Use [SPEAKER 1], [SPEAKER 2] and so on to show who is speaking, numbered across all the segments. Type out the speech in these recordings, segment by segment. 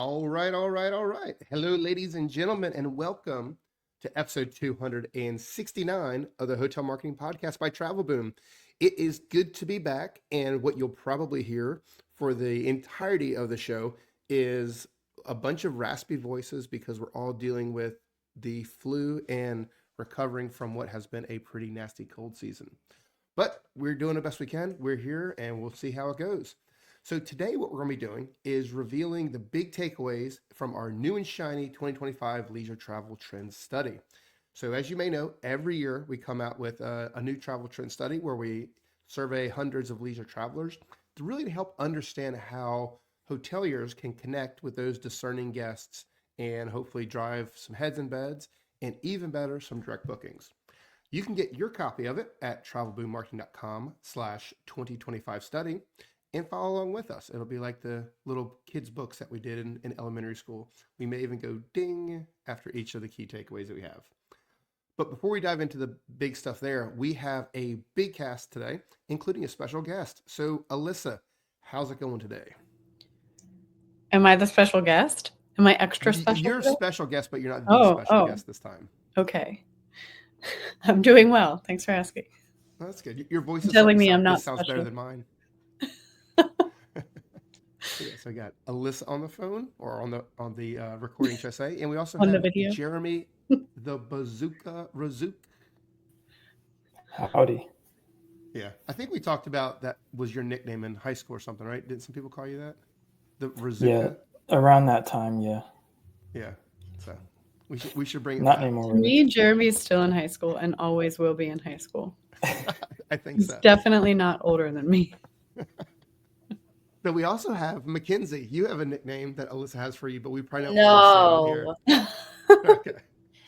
[SPEAKER 1] All right, all right, all right. Hello, ladies and gentlemen, and welcome to episode 269 of the Hotel Marketing Podcast by TravelBoom. It is good to be back, and what you'll probably hear for the entirety of the show is a bunch of raspy voices because we're all dealing with the flu and recovering from what has been a pretty nasty cold season. But we're doing the best we can. We're here, and we'll see how it goes. So today what we're going to be doing is revealing the big takeaways from our new and shiny 2025 leisure travel trends study. So as you may know, every year we come out with a new travel trend study where we survey hundreds of leisure travelers to really help understand how hoteliers can connect with those discerning guests and hopefully drive some heads in beds and even better, some direct bookings. You can get your copy of it at travelboommarketing.com/2025 study and follow along with us. It'll be like the little kids' books that we did in elementary school. We may even go ding after each of the key takeaways that we have. But before we dive into the big stuff there, we have a big cast today, including a special guest. So, Alyssa, how's it going today?
[SPEAKER 2] Am I the special guest? Am I extra special?
[SPEAKER 1] You're a special guest, but you're not the special guest this time.
[SPEAKER 2] Okay. I'm doing well. Thanks for asking.
[SPEAKER 1] Well, that's good. Your voice is
[SPEAKER 2] telling me I'm not
[SPEAKER 1] this sounds
[SPEAKER 2] special.
[SPEAKER 1] better than mine. So I got Alyssa on the phone or on the recording, should I say? And we also have Jeremy, the Bazooka Razook.
[SPEAKER 3] Howdy.
[SPEAKER 1] Yeah, I think we talked about that was your nickname in high school or something, right? Didn't some people call you that? The Razooka?
[SPEAKER 3] Yeah, around that time, yeah.
[SPEAKER 1] Yeah, so we should bring it
[SPEAKER 3] Not
[SPEAKER 1] back.
[SPEAKER 3] anymore.
[SPEAKER 2] Me, Jeremy's still in high school and always will be in high school.
[SPEAKER 1] I think
[SPEAKER 2] He's
[SPEAKER 1] so.
[SPEAKER 2] Definitely not older than me.
[SPEAKER 1] But we also have Mackenzie. You have a nickname that Alyssa has for you, but we probably don't
[SPEAKER 4] No.
[SPEAKER 1] here. Okay.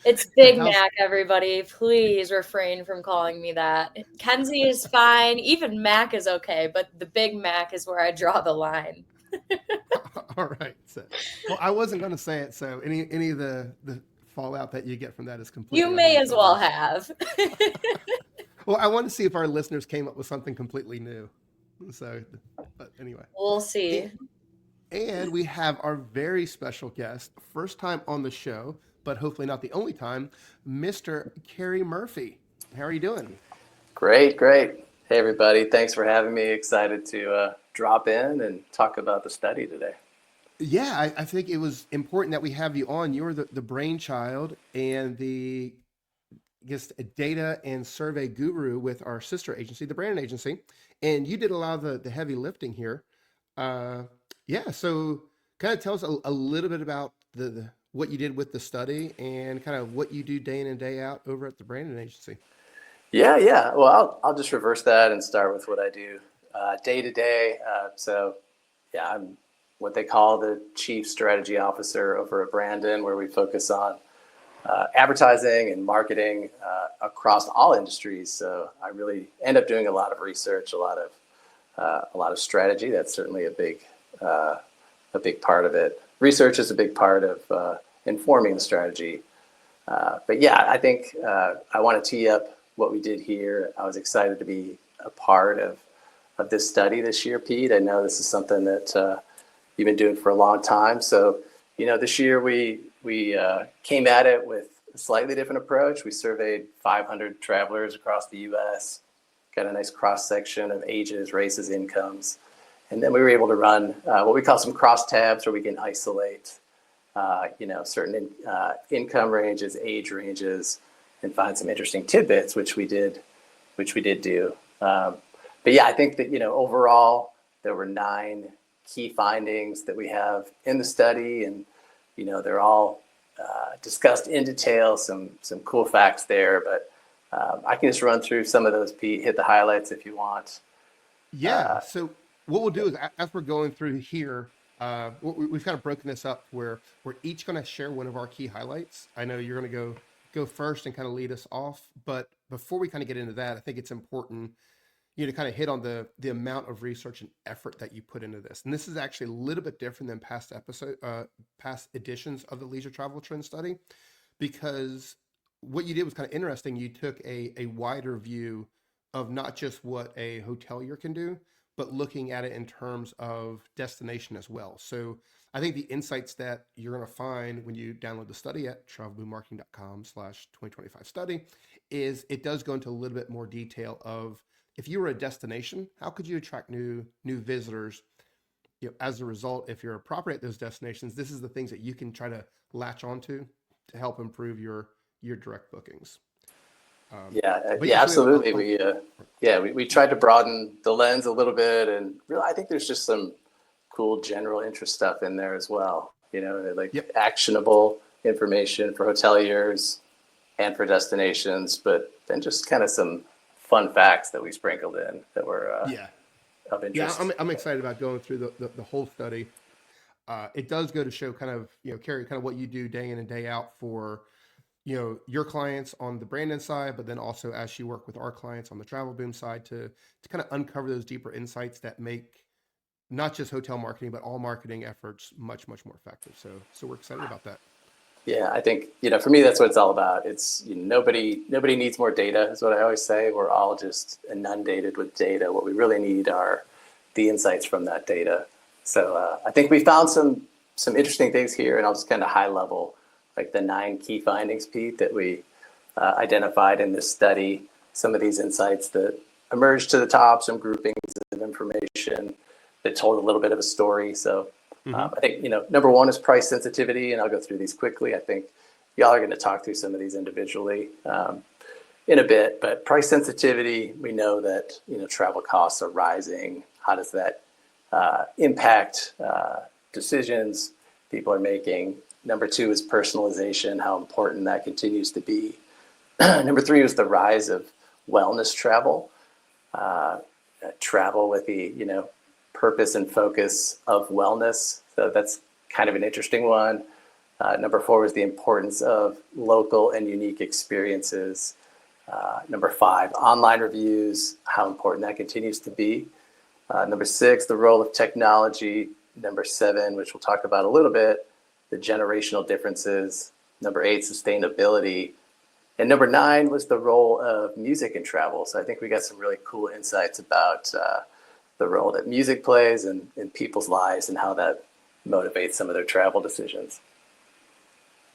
[SPEAKER 4] It's Big Mac, everybody. Please refrain from calling me that. Kenzie is fine. Even Mac is okay, but the Big Mac is where I draw the line.
[SPEAKER 1] All right. So, well, I wasn't going to say it, so any of the fallout that you get from that is completely.
[SPEAKER 4] You may as well have.
[SPEAKER 1] Well, I want to see if our listeners came up with something completely new. So, but anyway.
[SPEAKER 4] We'll see.
[SPEAKER 1] And we have our very special guest, first time on the show, but hopefully not the only time, Mr. Kerry Murphy. How are you doing?
[SPEAKER 5] Great. Hey, everybody. Thanks for having me. Excited to drop in and talk about the study today.
[SPEAKER 1] Yeah, I think it was important that we have you on. You're the brainchild and the data and survey guru with our sister agency, the Brandon Agency, and you did a lot of the heavy lifting here. So kind of tell us a little bit about the what you did with the study and kind of what you do day in and day out over at the Brandon Agency.
[SPEAKER 5] Yeah. Well, I'll just reverse that and start with what I do day to day. I'm what they call the Chief Strategy Officer over at Brandon, where we focus on advertising and marketing across all industries. So I really end up doing a lot of research, a lot of strategy. That's certainly a big part of it. Research is a big part of informing the strategy. I think I want to tee up what we did here. I was excited to be a part of this study this year, Pete. I know this is something that you've been doing for a long time. So, this year we came at it with a slightly different approach. We surveyed 500 travelers across the U.S., got a nice cross-section of ages, races, incomes. And then we were able to run what we call some crosstabs, where we can isolate, certain income ranges, age ranges, and find some interesting tidbits, which we did do. I think that, overall, there were 9 key findings that we have in the study, and they're all discussed in detail, some cool facts there, but I can just run through some of those, Pete, hit the highlights if you want.
[SPEAKER 1] So what we'll do is, as we're going through here, we've kind of broken this up where we're each going to share one of our key highlights. I know you're going to go first and kind of lead us off, but before we kind of get into that, I think it's important to kind of hit on the amount of research and effort that you put into this. And this is actually a little bit different than past editions of the Leisure Travel Trend Study, because what you did was kind of interesting. You took a wider view of not just what a hotelier can do, but looking at it in terms of destination as well. So I think the insights that you're going to find when you download the study at travelboommarketing.com/2025 study is it does go into a little bit more detail of if you were a destination, how could you attract new visitors? As a result, if you're a property at those destinations, this is the things that you can try to latch onto to help improve your direct bookings.
[SPEAKER 5] Absolutely. We tried to broaden the lens a little bit, and really, I think there's just some cool general interest stuff in there as well. Actionable information for hoteliers and for destinations, but then just kind of some fun facts that we sprinkled in that were of interest.
[SPEAKER 1] Yeah, I'm excited about going through the whole study. It does go to show kind of, Carrie, kind of what you do day in and day out for, your clients on the Brandon side, but then also as you work with our clients on the TravelBoom side to kind of uncover those deeper insights that make not just hotel marketing, but all marketing efforts much, much more effective. So we're excited about that.
[SPEAKER 5] Yeah, I think, for me, that's what it's all about. It's nobody needs more data is what I always say. We're all just inundated with data. What we really need are the insights from that data. So I think we found some interesting things here, and I'll just kind of high level, like the 9 key findings, Pete, that we identified in this study. Some of these insights that emerged to the top, some groupings of information that told a little bit of a story. So I think, number 1 is price sensitivity, and I'll go through these quickly. I think y'all are going to talk through some of these individually in a bit, but price sensitivity, we know that, travel costs are rising. How does that impact decisions people are making? Number 2 is personalization, how important that continues to be. Number 3 is the rise of wellness travel, travel with the, purpose and focus of wellness. So that's kind of an interesting one. Number 4 is the importance of local and unique experiences. Number 5, online reviews, how important that continues to be. Number 6, the role of technology. Number 7, which we'll talk about a little bit, the generational differences. Number 8, sustainability. And number 9 was the role of music in travel. So I think we got some really cool insights about the role that music plays in people's lives and how that motivates some of their travel decisions.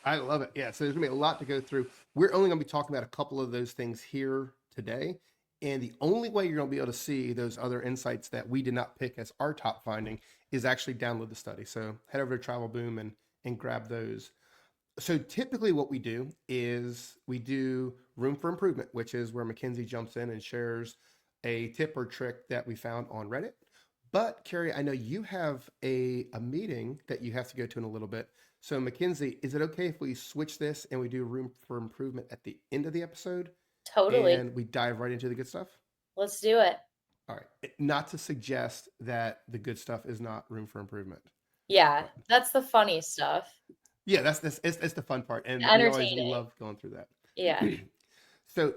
[SPEAKER 1] I love it. Yeah. So there's going to be a lot to go through. We're only going to be talking about a couple of those things here today. And the only way you're going to be able to see those other insights that we did not pick as our top finding is actually download the study. So head over to TravelBoom and grab those. So typically what we do is we do room for improvement, which is where Mackenzie jumps in and shares a tip or trick that we found on Reddit. But Carrie, I know you have a meeting that you have to go to in a little bit. So Mackenzie, is it okay if we switch this and we do room for improvement at the end of the episode?
[SPEAKER 4] Totally.
[SPEAKER 1] And we dive right into the good stuff?
[SPEAKER 4] Let's do it.
[SPEAKER 1] All right. Not to suggest that the good stuff is not room for improvement.
[SPEAKER 4] Yeah, that's the funny stuff.
[SPEAKER 1] Yeah, it's the fun part. And we love going through that.
[SPEAKER 4] Yeah.
[SPEAKER 1] So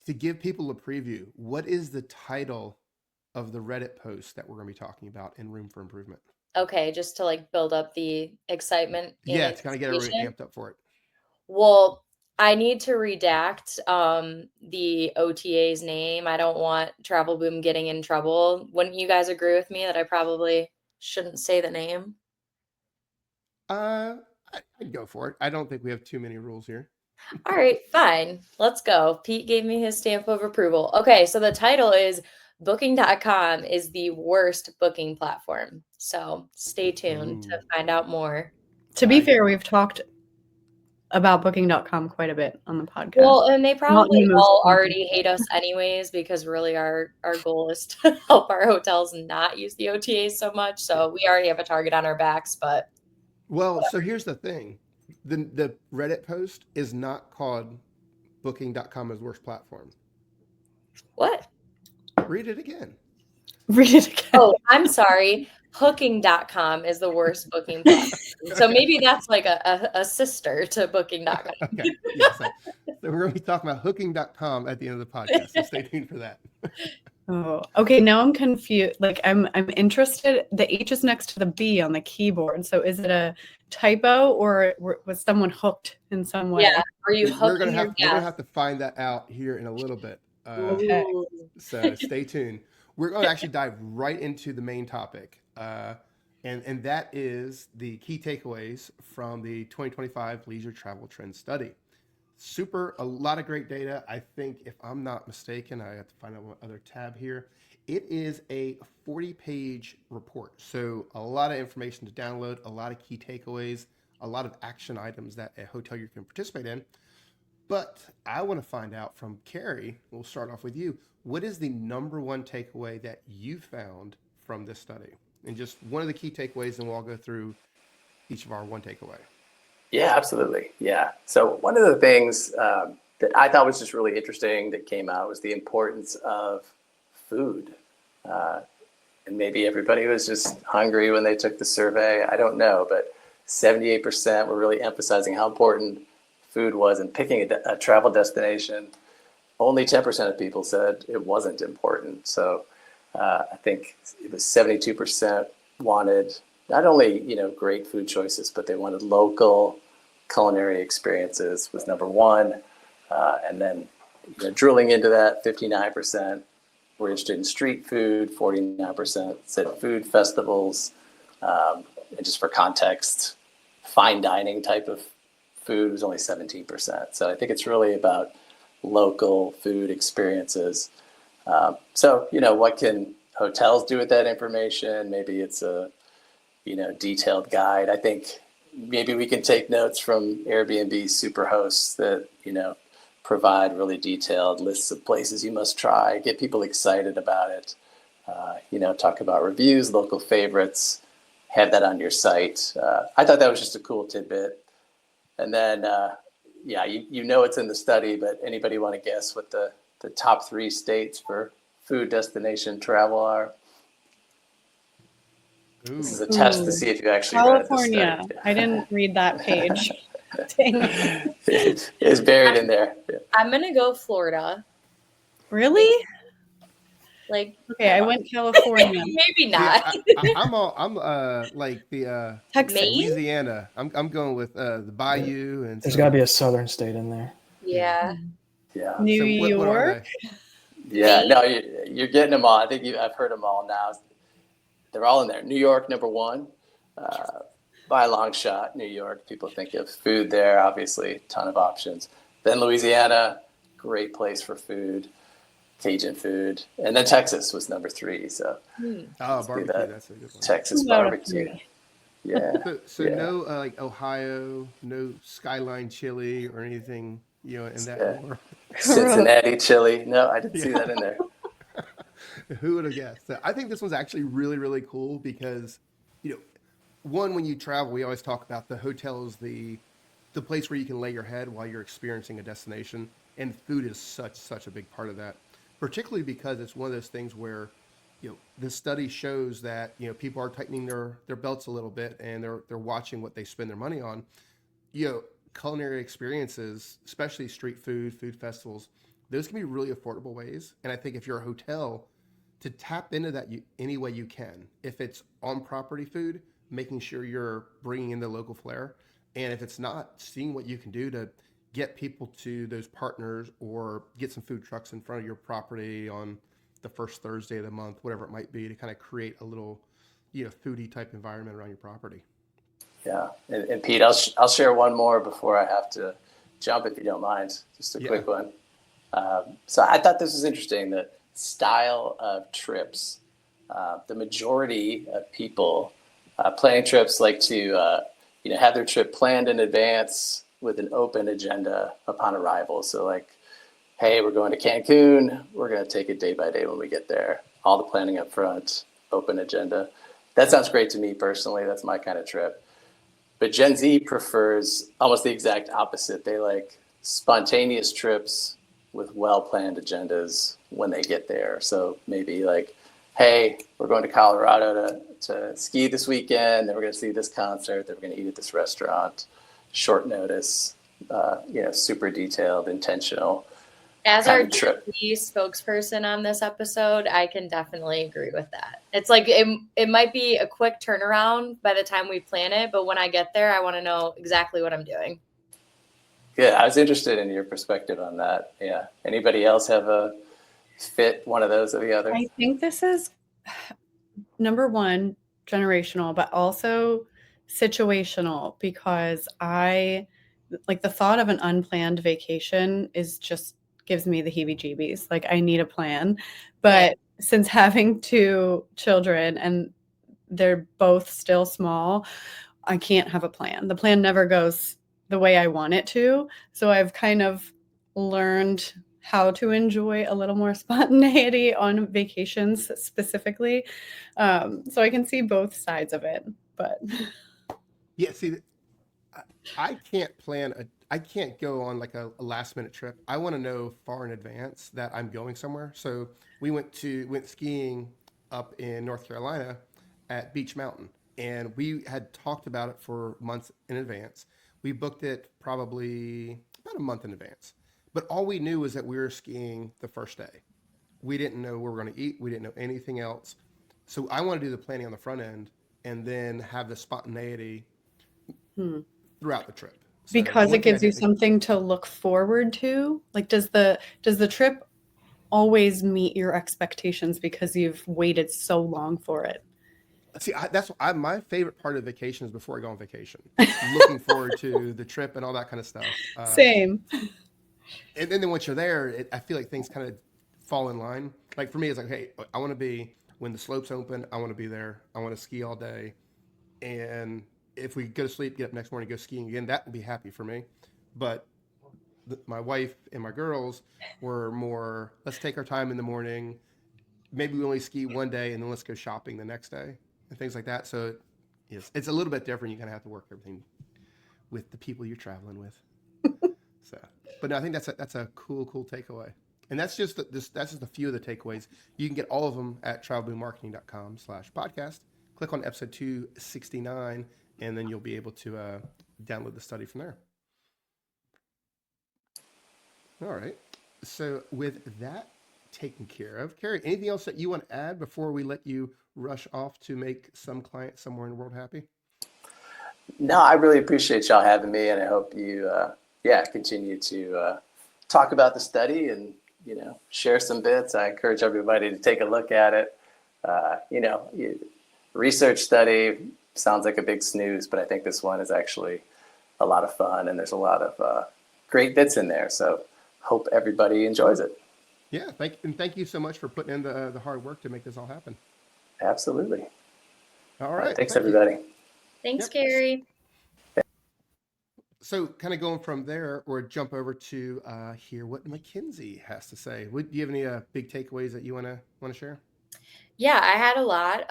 [SPEAKER 1] to give people a preview, what is the title of the Reddit post that we're going to be talking about in Room for Improvement?
[SPEAKER 4] Okay, just to build up the excitement.
[SPEAKER 1] Yeah, to kind of get everybody amped up for it.
[SPEAKER 4] Well, I need to redact the OTA's name. I don't want TravelBoom getting in trouble. Wouldn't you guys agree with me that I probably shouldn't say the name?
[SPEAKER 1] I'd go for it. I don't think we have too many rules here.
[SPEAKER 4] All right, fine. Let's go. Pete gave me his stamp of approval. Okay, so the title is Booking.com is the worst booking platform. So stay tuned to find out more.
[SPEAKER 2] To be fair, we've talked about Booking.com quite a bit on the podcast.
[SPEAKER 4] Well, and they probably all already hate us anyways, because really our goal is to help our hotels not use the OTAs so much. So we already have a target on our backs, but.
[SPEAKER 1] Well, so here's the thing. The Reddit post is not called Booking.com as worst platform.
[SPEAKER 4] What?
[SPEAKER 1] Read it again.
[SPEAKER 2] Read it again.
[SPEAKER 4] Oh, I'm sorry. Hooking.com is the worst booking platform. So maybe that's like a sister to Booking.com.
[SPEAKER 1] Okay. Yeah, so we're going to be talking about Hooking.com at the end of the podcast. So stay tuned for that.
[SPEAKER 2] Oh, okay. Now I'm confused. I'm interested. The H is next to the B on the keyboard. So is it a typo or was someone hooked in some way?
[SPEAKER 4] Yeah. Are you hooking?
[SPEAKER 1] We're gonna have to find that out here in a little bit. So stay tuned. We're going to actually dive right into the main topic. And that is the key takeaways from the 2025 Leisure Travel Trend Study. A lot of great data. I think, if I'm not mistaken, I have to find out one other tab here. It is a 40-page report. So a lot of information to download, a lot of key takeaways, a lot of action items that a hotelier can participate in. But I want to find out from Carrie, we'll start off with you. What is the number one takeaway that you found from this study? And just one of the key takeaways, and we'll all go through each of our one takeaway.
[SPEAKER 5] Yeah, absolutely. Yeah. So one of the things that I thought was just really interesting that came out was the importance of food. And maybe everybody was just hungry when they took the survey. I don't know, but 78% were really emphasizing how important food was in picking a travel destination. Only 10% of people said it wasn't important. So I think it was 72% wanted not only, great food choices, but they wanted local culinary experiences was number one. And then drilling into that, 59% were interested in street food, 49% said food festivals. And just for context, fine dining type of food was only 17%. So I think it's really about local food experiences. So, what can hotels do with that information? Maybe it's a, detailed guide. I think maybe we can take notes from Airbnb superhosts that, provide really detailed lists of places you must try, get people excited about it, talk about reviews, local favorites, have that on your site. I thought that was just a cool tidbit. And then, it's in the study, but anybody want to guess what the top 3 states for food destination travel are?
[SPEAKER 1] Ooh.
[SPEAKER 5] This is a test to see if you actually
[SPEAKER 2] California.
[SPEAKER 5] read the study.
[SPEAKER 2] I didn't read that page. Dang.
[SPEAKER 5] It's buried in there. Yeah.
[SPEAKER 4] I'm going to go Florida.
[SPEAKER 2] Really?
[SPEAKER 4] Like,
[SPEAKER 2] Okay, I went California.
[SPEAKER 4] maybe not.
[SPEAKER 1] I'm like the
[SPEAKER 2] Texas.
[SPEAKER 4] Maine?
[SPEAKER 1] Louisiana. I'm going with the Bayou, and
[SPEAKER 3] There's
[SPEAKER 1] so-
[SPEAKER 3] got to be a southern state in there.
[SPEAKER 4] Yeah.
[SPEAKER 5] Yeah.
[SPEAKER 2] New
[SPEAKER 1] so what are
[SPEAKER 2] York?
[SPEAKER 1] they?
[SPEAKER 5] Yeah.
[SPEAKER 4] Maine?
[SPEAKER 5] No, you're getting them all. I think I've heard them all now. They're all in there. New York, number one. By a long shot, New York. People think of food there, obviously, a ton of options. Then Louisiana, great place for food, Cajun food. And then Texas was number 3. So
[SPEAKER 1] Barbecue. That's a good one.
[SPEAKER 5] Texas
[SPEAKER 2] 2 out of
[SPEAKER 5] barbecue.
[SPEAKER 2] 3.
[SPEAKER 5] Yeah.
[SPEAKER 1] So
[SPEAKER 5] Yeah.
[SPEAKER 1] no like Ohio, no Skyline chili or anything, in that.
[SPEAKER 5] Yeah.
[SPEAKER 1] More.
[SPEAKER 5] Cincinnati chili. No, I didn't see that in there.
[SPEAKER 1] Who would have guessed? So I think this one's actually really, really cool because, one, when you travel, we always talk about the hotel is the place where you can lay your head while you're experiencing a destination, and food is such a big part of that, particularly because it's one of those things where, the study shows that, people are tightening their belts a little bit and they're watching what they spend their money on. Culinary experiences, especially street food festivals, those can be really affordable ways. And I think if you're a hotel, to tap into that any way you can. If it's on property food, making sure you're bringing in the local flair. And if it's not, seeing what you can do to get people to those partners or get some food trucks in front of your property on the first Thursday of the month, whatever it might be, to kind of create a little, foodie type environment around your property.
[SPEAKER 5] Yeah. And Pete, I'll share one more before I have to jump, if you don't mind. Just a quick one. So I thought this was interesting, that style of trips. The majority of people planning trips like to have their trip planned in advance with an open agenda upon arrival. So like, hey, we're going to Cancun. We're going to take it day by day when we get there. All the planning up front, open agenda. That sounds great to me personally. That's my kind of trip. But Gen Z prefers almost the exact opposite. They like spontaneous trips with well-planned agendas when they get there. So maybe like, hey, we're going to Colorado to ski this weekend, then we're going to see this concert, then we're going to eat at this restaurant. Short notice, super detailed, intentional.
[SPEAKER 4] As our
[SPEAKER 5] trip
[SPEAKER 4] spokesperson on this episode, I can definitely agree with that. It's like it might be a quick turnaround by the time we plan it, but when I get there, I want to know exactly what I'm doing.
[SPEAKER 5] Yeah, I was interested in your perspective on that. Yeah. Anybody else have one of those or the other?
[SPEAKER 2] I think this is number one. generational, but also situational, because I like the thought of an unplanned vacation is just gives me the heebie-jeebies. Like I need a plan. But since having two children and they're both still small, I can't have a plan. The plan never goes the way I want it to. So I've kind of learned how to enjoy a little more spontaneity on vacations specifically. So I can see both sides of it, but
[SPEAKER 1] Yeah, see, I can't I can't go on like a last minute trip. I want to know far in advance that I'm going somewhere. So we went skiing up in North Carolina at Beach Mountain, and we had talked about it for months in advance. We booked it probably about a month in advance, but all we knew was that we were skiing the first day. We didn't know where we were going to eat. We didn't know anything else. So I want to do the planning on the front end and then have the spontaneity
[SPEAKER 2] hmm.
[SPEAKER 1] throughout the trip. So
[SPEAKER 2] Because
[SPEAKER 1] one
[SPEAKER 2] it
[SPEAKER 1] thing I
[SPEAKER 2] gives you
[SPEAKER 1] didn't
[SPEAKER 2] something to look forward to. Like does the trip always meet your expectations because you've waited so long for it?
[SPEAKER 1] see, my favorite part of vacation is before I go on vacation, looking forward to the trip and all that kind of stuff.
[SPEAKER 2] Same.
[SPEAKER 1] And then once you're there, I feel like things kind of fall in line. Like for me, it's like, hey, I want to be when the slopes open. I want to be there. I want to ski all day, and if we go to sleep, get up next morning, go skiing again, that would be happy for me. But my wife and my girls were more, let's take our time in the morning. Maybe we only ski one day, and then let's go shopping the next day and things like that. So it's a little bit different. You kind of have to work everything with the people you're traveling with. So, but no, I think that's a cool takeaway. And that's just that's just a few of the takeaways. You can get all of them at travelboommarketing.com/podcast. Click on episode 269, and then you'll be able to download the study from there. All right. So with that taken care of, Carrie, anything else that you want to add before we let you rush off to make some client somewhere in the world happy?
[SPEAKER 5] No, I really appreciate y'all having me, and I hope you, continue to talk about the study and share some bits. I encourage everybody to take a look at it. Research study sounds like a big snooze, but I think this one is actually a lot of fun, and there's a lot of great bits in there. So hope everybody enjoys it.
[SPEAKER 1] Yeah, thank you so much for putting in the hard work to make this all happen.
[SPEAKER 5] Absolutely.
[SPEAKER 1] All right.
[SPEAKER 5] Thanks,
[SPEAKER 1] Thank you.
[SPEAKER 5] everybody.
[SPEAKER 4] Thanks,
[SPEAKER 1] Yep.
[SPEAKER 4] Carrie.
[SPEAKER 1] So kind of going from there, or jump over to hear what Mackenzie has to say. Do you have any big takeaways that you want to share?
[SPEAKER 4] Yeah, I had a lot.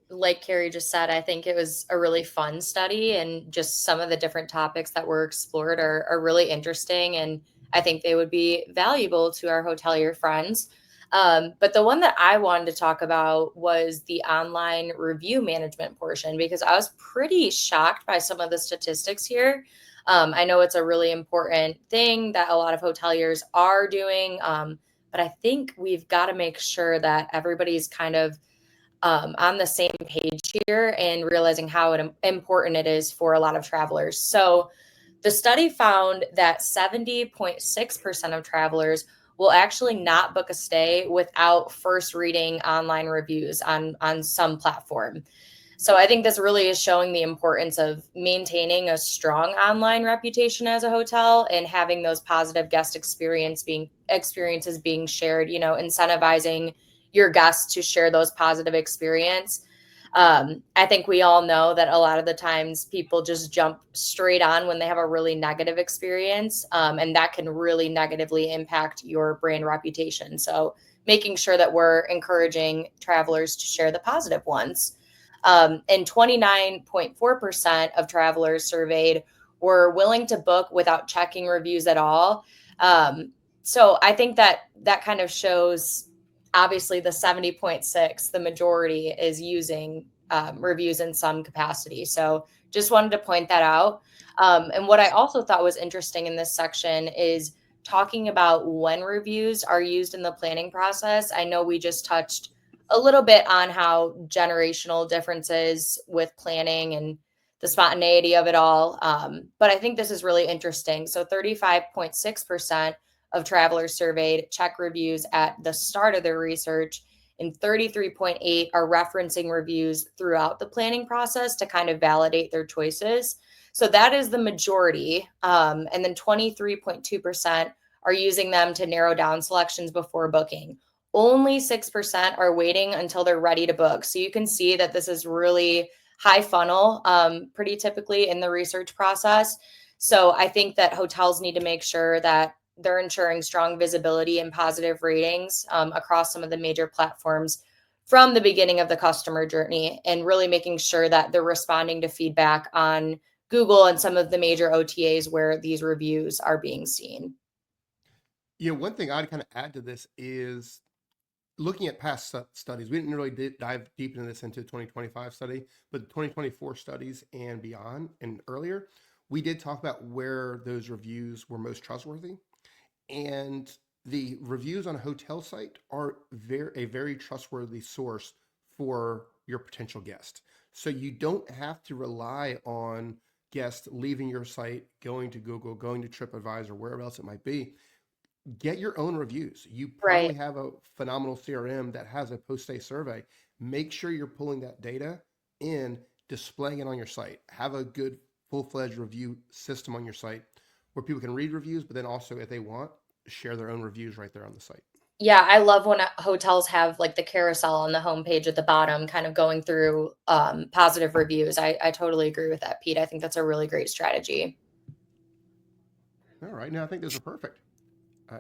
[SPEAKER 4] Like Carrie just said, I think it was a really fun study, and just some of the different topics that were explored are really interesting, and I think they would be valuable to our hotelier friends. But the one that I wanted to talk about was the online review management portion, because I was pretty shocked by some of the statistics here. I know it's a really important thing that a lot of hoteliers are doing. But I think we've got to make sure that everybody's kind of on the same page here and realizing how important it is for a lot of travelers. So the study found that 70.6% of travelers will actually not book a stay without first reading online reviews on some platform. So I think this really is showing the importance of maintaining a strong online reputation as a hotel and having those positive guest experiences being shared, incentivizing your guests to share those positive experience. I think we all know that a lot of the times people just jump straight on when they have a really negative experience, and that can really negatively impact your brand reputation. So making sure that we're encouraging travelers to share the positive ones. And 29.4% of travelers surveyed were willing to book without checking reviews at all. So I think that kind of shows, obviously, the 70.6, the majority is using reviews in some capacity. So just wanted to point that out. And what I also thought was interesting in this section is talking about when reviews are used in the planning process. I know we just touched a little bit on how generational differences with planning and the spontaneity of it all. But I think this is really interesting. So 35.6% of travelers surveyed check reviews at the start of their research, and 33.8 are referencing reviews throughout the planning process to kind of validate their choices. So that is the majority. And then 23.2% are using them to narrow down selections before booking. Only 6% are waiting until they're ready to book. So you can see that this is really high funnel, pretty typically in the research process. So I think that hotels need to make sure that they're ensuring strong visibility and positive ratings across some of the major platforms from the beginning of the customer journey, and really making sure that they're responding to feedback on Google and some of the major OTAs where these reviews are being seen.
[SPEAKER 1] One thing I'd kind of add to this is looking at past studies. We didn't really dive deep into this into 2025 study, but 2024 studies and beyond and earlier, we did talk about where those reviews were most trustworthy. And the reviews on a hotel site are a very trustworthy source for your potential guest. So you don't have to rely on guests leaving your site, going to Google, going to TripAdvisor, wherever else it might be. Get your own reviews. You probably have a phenomenal CRM that has a post-stay survey. Make sure you're pulling that data in, displaying it on your site. Have a good full-fledged review system on your site where people can read reviews, but then also, if they want, share their own reviews right there on the site.
[SPEAKER 4] Yeah, I love when hotels have like the carousel on the homepage at the bottom, kind of going through positive reviews. I totally agree with that, Pete. I think that's a really great strategy.
[SPEAKER 1] All right, now I think those are perfect.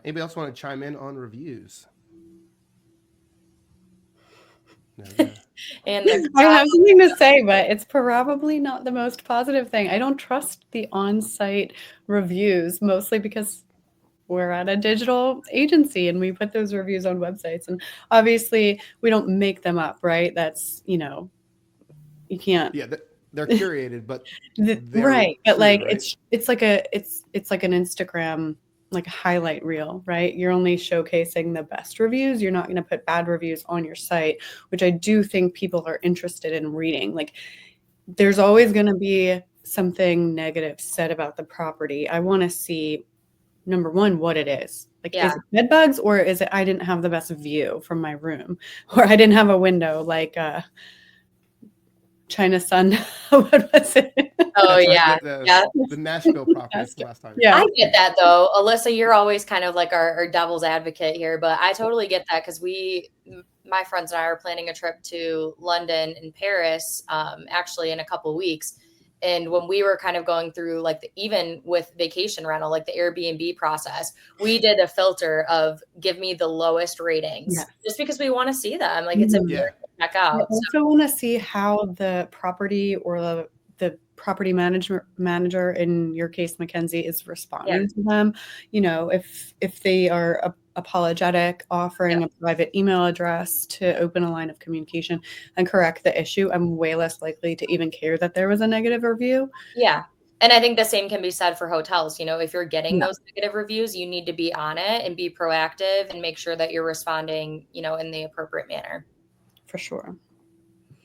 [SPEAKER 1] Anybody else want to chime in on reviews? No,
[SPEAKER 4] And
[SPEAKER 2] I have something to say, but it's probably not the most positive thing. I don't trust the on-site reviews, mostly because we're at a digital agency and we put those reviews on websites. And obviously we don't make them up, right? That's, you can't.
[SPEAKER 1] Yeah, they're curated, but
[SPEAKER 2] right. But
[SPEAKER 1] true,
[SPEAKER 2] like,
[SPEAKER 1] right?
[SPEAKER 2] it's like an Instagram, like a highlight reel, right? You're only showcasing the best reviews. You're not going to put bad reviews on your site, which I do think people are interested in reading. Like, there's always going to be something negative said about the property. I want to see, number one, what it is. Like, is it bed bugs, or is it I didn't have the best view from my room, or I didn't have a window like China Sun? What was it?
[SPEAKER 4] Oh,
[SPEAKER 1] That's
[SPEAKER 4] yeah.
[SPEAKER 1] right, the Nashville properties from last time.
[SPEAKER 2] Yeah.
[SPEAKER 4] I get that though. Alyssa, you're always kind of like our devil's advocate here, but I totally get that because my friends and I are planning a trip to London and Paris actually in a couple weeks. And when we were kind of going through like even with vacation rental, like the Airbnb process, we did a filter of give me the lowest ratings just because we want to see them. Like it's important to check out.
[SPEAKER 2] I also want to see how the property or the property manager, in your case, Mackenzie, is responding to them. If they are apologetic, offering a private email address to open a line of communication and correct the issue, I'm way less likely to even care that there was a negative review.
[SPEAKER 4] Yeah. And I think the same can be said for hotels. If you're getting those negative reviews, you need to be on it and be proactive and make sure that you're responding, in the appropriate manner.
[SPEAKER 2] For sure.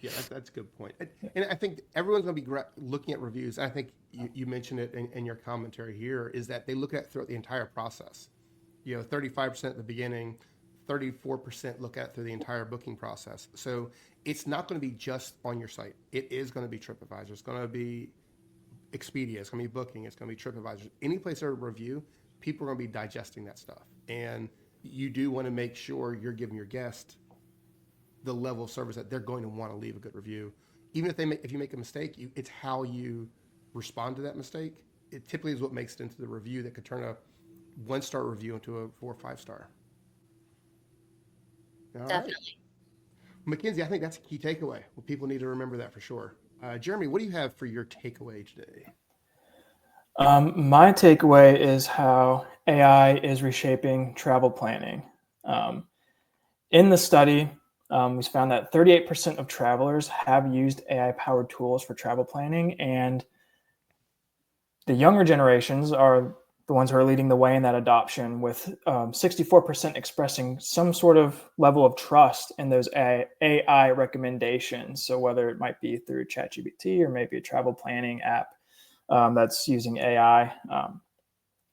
[SPEAKER 1] Yeah, that's a good point. And I think everyone's going to be looking at reviews. I think you mentioned it in your commentary here, is that they look at throughout the entire process. 35% at the beginning, 34% look at through the entire booking process. So it's not going to be just on your site. It is going to be TripAdvisor. It's going to be Expedia. It's going to be Booking. It's going to be TripAdvisor. Any place there's a review, people are going to be digesting that stuff. And you do want to make sure you're giving your guest the level of service that they're going to want to leave a good review. Even if you make a mistake, it's how you respond to that mistake. It typically is what makes it into the review that could turn a 1-star review into a 4 or 5-star. All
[SPEAKER 4] Definitely.
[SPEAKER 1] Right. Mackenzie, I think that's a key takeaway. Well, people need to remember that for sure. Jeremy, what do you have for your takeaway today?
[SPEAKER 3] My takeaway is how AI is reshaping travel planning. In the study, we found that 38% of travelers have used AI-powered tools for travel planning, and the younger generations are the ones who are leading the way in that adoption, with 64% expressing some sort of level of trust in those AI recommendations. So whether it might be through ChatGPT or maybe a travel planning app that's using AI.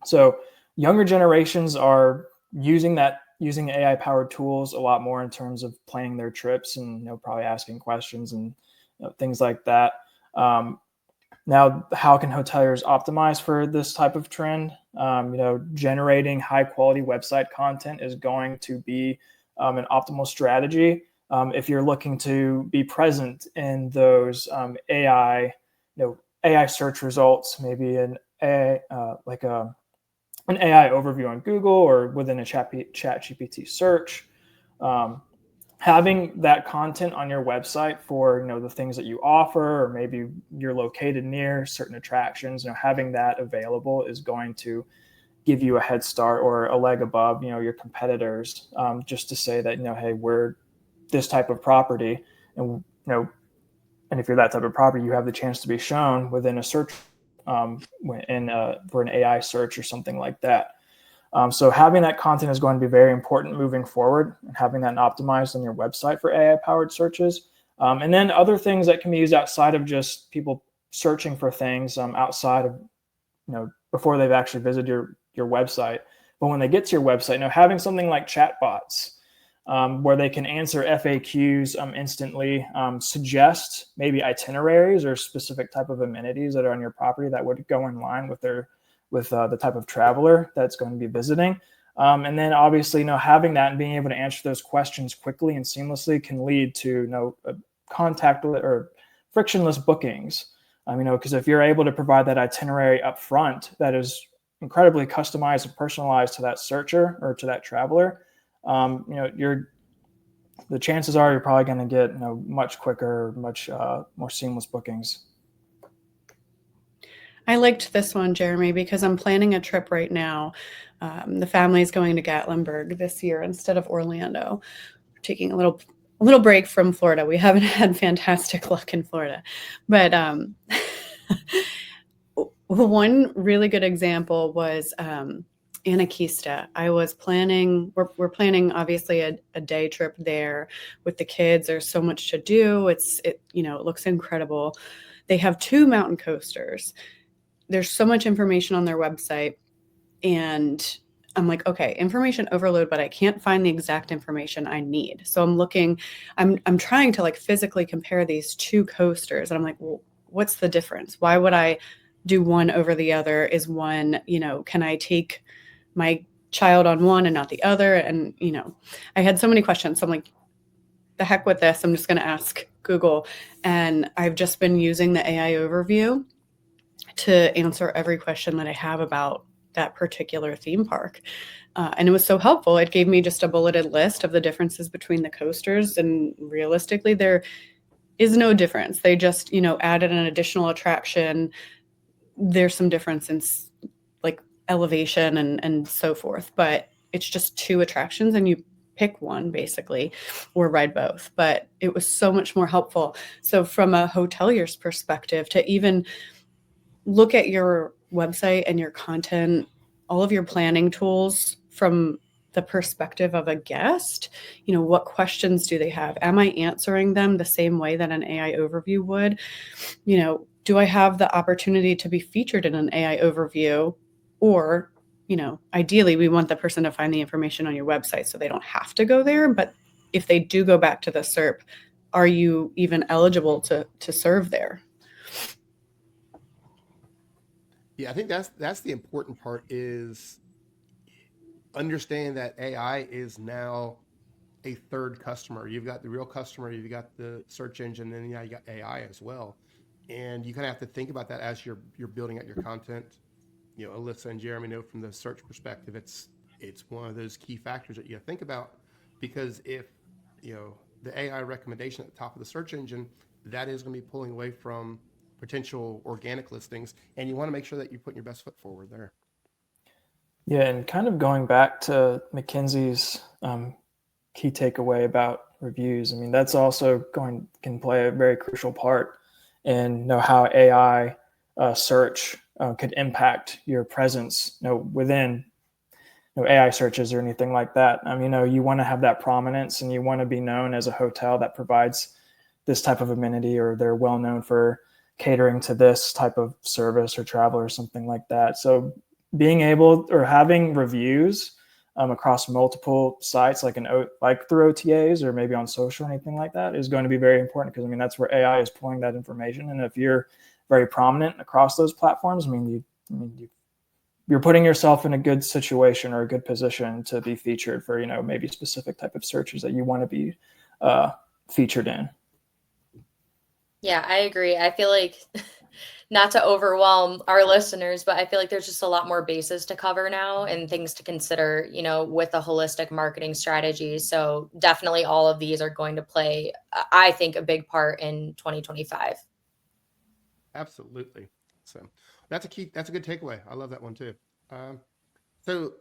[SPEAKER 3] So younger generations are using that using AI powered tools a lot more in terms of planning their trips and probably asking questions and things like that. Now, how can hoteliers optimize for this type of trend? Generating high quality website content is going to be an optimal strategy if you're looking to be present in those AI search results, maybe an AI an AI overview on Google or within a chat GPT search. Having that content on your website for the things that you offer, or maybe you're located near certain attractions, having that available is going to give you a head start or a leg above your competitors, just to say that hey, we're this type of property, and and if you're that type of property, you have the chance to be shown within a search for an AI search or something like that. So having that content is going to be very important moving forward, and having that optimized on your website for AI-powered searches. And then other things that can be used outside of just people searching for things outside of, before they've actually visited your website. But when they get to your website, having something like chatbots where they can answer FAQs instantly, suggest maybe itineraries or specific type of amenities that are on your property that would go in line with the type of traveler that's going to be visiting. And then obviously, having that and being able to answer those questions quickly and seamlessly can lead to, contactless or frictionless bookings. Because if you're able to provide that itinerary up front that is incredibly customized and personalized to that searcher or to that traveler, the chances are you're probably going to get, much quicker, much more seamless bookings.
[SPEAKER 2] I liked this one, Jeremy, because I'm planning a trip right now. The family's going to Gatlinburg this year instead of Orlando. We're taking a little break from Florida. We haven't had fantastic luck in Florida, but one really good example was Anakista. I was planning. We're planning obviously a day trip there with the kids. There's so much to do. It looks incredible. They have 2 mountain coasters. There's so much information on their website, and I'm like, okay, information overload, but I can't find the exact information I need. So I'm trying to physically compare these 2 coasters, and I'm like, well, what's the difference? Why would I do one over the other? Is one, can I take my child on one and not the other? And, I had so many questions. So I'm like, the heck with this. I'm just going to ask Google. And I've just been using the AI overview to answer every question that I have about that particular theme park. And it was so helpful. It gave me just a bulleted list of the differences between the coasters. And realistically, there is no difference. They just, added an additional attraction. There's some difference in elevation and so forth, but it's just 2 attractions and you pick one basically or ride both. But it was so much more helpful. So from a hotelier's perspective, to even look at your website and your content, all of your planning tools from the perspective of a guest, what questions do they have? Am I answering them the same way that an AI overview would? Do I have the opportunity to be featured in an AI overview? Or, ideally we want the person to find the information on your website so they don't have to go there. But if they do go back to the SERP, are you even eligible to serve there?
[SPEAKER 1] Yeah, I think that's the important part, is understanding that AI is now a third customer. You've got the real customer, you've got the search engine, and now you got AI as well. And you kind of have to think about that as you're building out your content. Alyssa and Jeremy know from the search perspective, it's one of those key factors that you think about, because if the AI recommendation at the top of the search engine, that is going to be pulling away from potential organic listings, and you want to make sure that you're putting your best foot forward there.
[SPEAKER 3] Yeah, and kind of going back to McKinsey's key takeaway about reviews, that's also can play a very crucial part in how AI search could impact your presence within AI searches or anything like that. You want to have that prominence, and you want to be known as a hotel that provides this type of amenity, or they're well known for catering to this type of service or travel or something like that. So being able or having reviews across multiple sites, like through OTAs or maybe on social or anything like that, is going to be very important, because I mean that's where AI is pulling that information. And if you're very prominent across those platforms, you're putting yourself in a good situation or a good position to be featured for, maybe specific type of searches that you want to be featured in.
[SPEAKER 4] Yeah, I agree. I feel like, not to overwhelm our listeners, but I feel like there's just a lot more bases to cover now and things to consider, with a holistic marketing strategy. So definitely all of these are going to play, I think, a big part in 2025.
[SPEAKER 1] Absolutely. So that's a good takeaway. I love that one too. So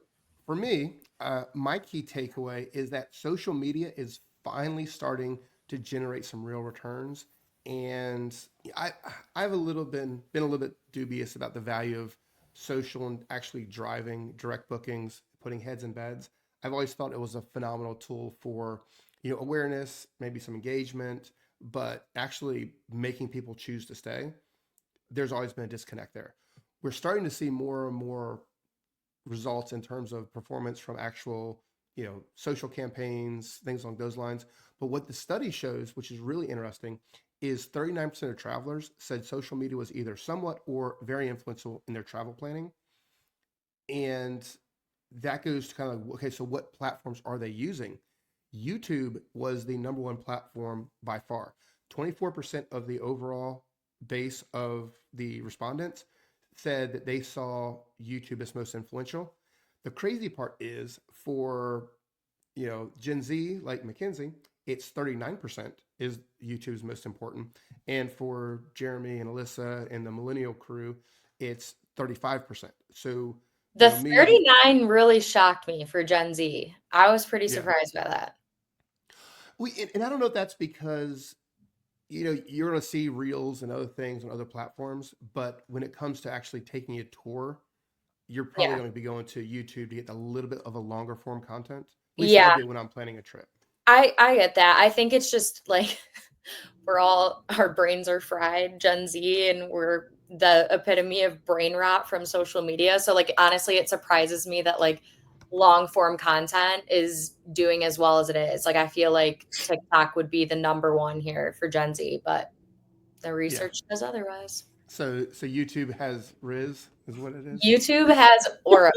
[SPEAKER 1] for me, my key takeaway is that social media is finally starting to generate some real returns. And I've been a little bit dubious about the value of social and actually driving direct bookings, putting heads in beds. I've always thought it was a phenomenal tool for, awareness, maybe some engagement, but actually making people choose to stay. There's always been a disconnect there. We're starting to see more and more results in terms of performance from actual, social campaigns, things along those lines. But what the study shows, which is really interesting, is 39% of travelers said social media was either somewhat or very influential in their travel planning. And that goes to kind of, okay, so what platforms are they using? YouTube was the number one platform by far. 24% of the overall base of the respondents said that they saw YouTube as most influential. The crazy part is for, Gen Z, like McKinsey, it's 39% is YouTube's most important. And for Jeremy and Alyssa and the millennial crew, it's 35%. So
[SPEAKER 4] the 39 really shocked me for Gen Z. I was pretty surprised by that.
[SPEAKER 1] And I don't know if that's because, you're going to see reels and other things on other platforms, but when it comes to actually taking a tour, you're probably going to be going to YouTube to get a little bit of a longer form content. At least I do when I'm planning a trip.
[SPEAKER 4] I get that. I think it's just like our brains are fried, Gen Z, and we're the epitome of brain rot from social media. So like, honestly, it surprises me that like long form content is doing as well as it is. Like, I feel like TikTok would be the number one here for Gen Z, but the research says otherwise.
[SPEAKER 1] So YouTube has Riz, is what it is?
[SPEAKER 4] YouTube has aura.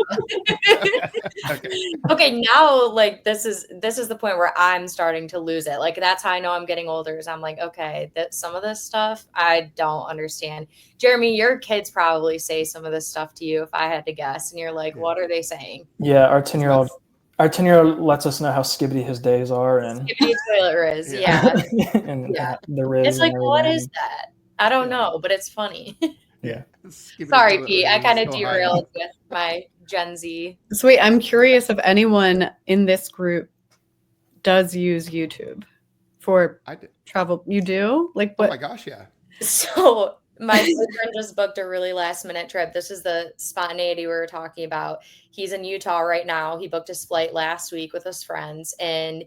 [SPEAKER 4] Okay, now like this is the point where I'm starting to lose it. Like, that's how I know I'm getting older, is I'm like, okay, that some of this stuff I don't understand. Jeremy, your kids probably say some of this stuff to you if I had to guess, and you're like, what are they saying?
[SPEAKER 3] Yeah, our 10-year-old lets us know how skibbity his days are, and
[SPEAKER 4] skibbity toilet Riz, and
[SPEAKER 3] the Riz.
[SPEAKER 4] It's like, what is that? I don't know, but it's funny.
[SPEAKER 3] Yeah.
[SPEAKER 4] Sorry, Pete. I kind of derailed with my Gen Z.
[SPEAKER 2] So wait, I'm curious if anyone in this group does use YouTube for travel. You do? Like what?
[SPEAKER 1] Oh my gosh, yeah.
[SPEAKER 4] So my boyfriend just booked a really last minute trip. This is the spontaneity we were talking about. He's in Utah right now. He booked his flight last week with his friends, and